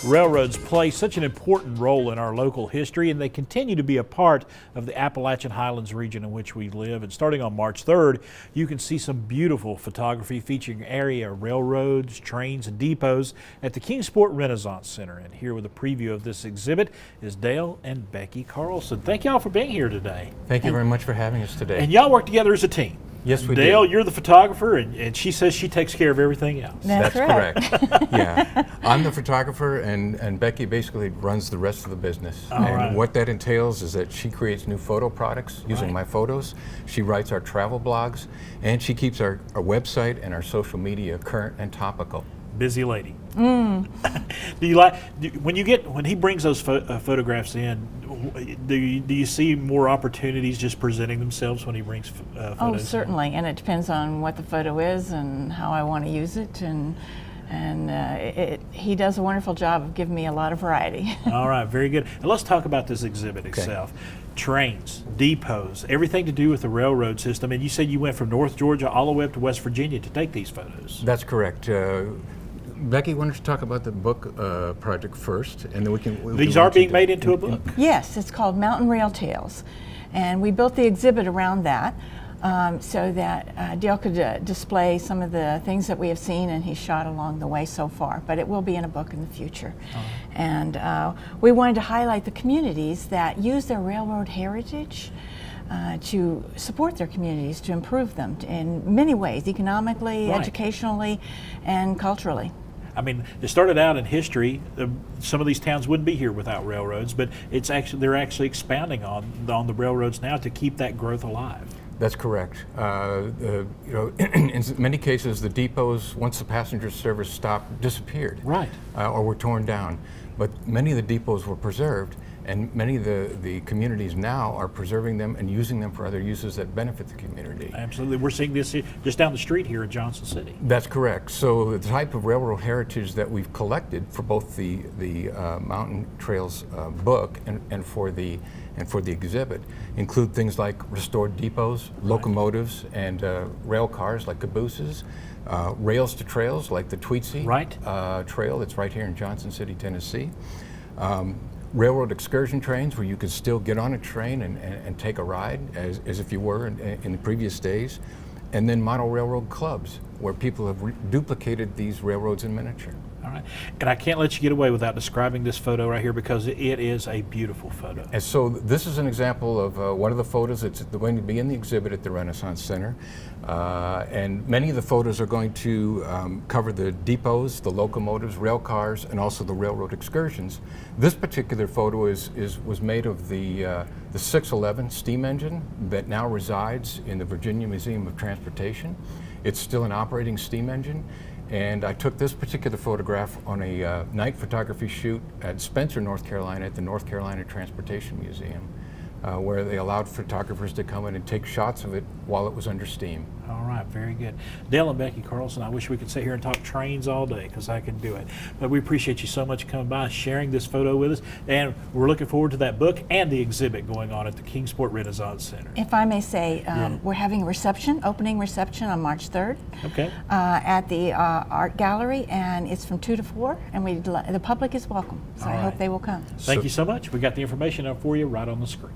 Railroads play such an important role in our local history, and they continue to be a part of the Appalachian highlands region in which we live. And starting on March 3rd, you can see some beautiful photography featuring area railroads, trains, and depots at the Kingsport Renaissance Center. And here with a preview of this exhibit is Dale and Becky Carlson. Thank y'all for being here today. Thank you very much for having us today. And y'all work together as a team. Yes, we do. Dale, you're the photographer, and she says she takes care of everything else. That's correct. Yeah, I'm the photographer, and Becky basically runs the rest of the business. And what that entails is that she creates new photo products using my photos. She writes our travel blogs, and she keeps our website and our social media current and topical. Busy lady. Do you like when he brings those photographs in? Do you see more opportunities just presenting themselves when he brings photos? Oh, certainly, and it depends on what the photo is and how I want to use it, and he does a wonderful job of giving me a lot of variety. All right, very good. And let's talk about this exhibit itself. Trains, depots, everything to do with the railroad system. And you said you went from North Georgia all the way up to West Virginia to take these photos. That's correct. Becky, why don't you talk about the book project first, and then we can... These are being made into a book? Yes, it's called Mountain Rail Tales, and we built the exhibit around that so that Dale could display some of the things that we have seen and he's shot along the way so far, but it will be in a book in the future. And we wanted to highlight the communities that use their railroad heritage to support their communities, to improve them in many ways, economically, educationally, and culturally. I mean, it started out in history. Some of these towns wouldn't be here without railroads, but they're actually expounding on the railroads now to keep that growth alive. That's correct. You know, in many cases, the depots, once the passenger service stopped, disappeared, or were torn down. But many of the depots were preserved, and many of the communities now are preserving them and using them for other uses that benefit the community. Absolutely. We're seeing this just down the street here in Johnson City. That's correct. So the type of railroad heritage that we've collected for both the Mountain Trails book and for the exhibit include things like restored depots, locomotives, and rail cars like cabooses, rails to trails like the Tweetsee Trail that's right here in Johnson City, Tennessee. Railroad excursion trains where you could still get on a train and take a ride as if you were in the previous days. And then model railroad clubs where people have duplicated these railroads in miniature. All right. And I can't let you get away without describing this photo right here because it is a beautiful photo. And so this is an example of one of the photos that's going to be in the exhibit at the Renaissance Center. And many of the photos are going to cover the depots, the locomotives, rail cars, and also the railroad excursions. This particular photo was made of the 611 steam engine that now resides in the Virginia Museum of Transportation. It's still an operating steam engine. And I took this particular photograph on a night photography shoot at Spencer, North Carolina, at the North Carolina Transportation Museum, where they allowed photographers to come in and take shots of it while it was under steam. All right, very good. Dale and Becky Carlson, I wish we could sit here and talk trains all day because I can do it. But we appreciate you so much coming by, sharing this photo with us, and we're looking forward to that book and the exhibit going on at the Kingsport Renaissance Center. If I may say, we're having a reception, opening reception on March 3rd at the Art Gallery, and it's from 2 to 4, and the public is welcome, so I hope they will come. Thank you so much. We got the information up for you right on the screen.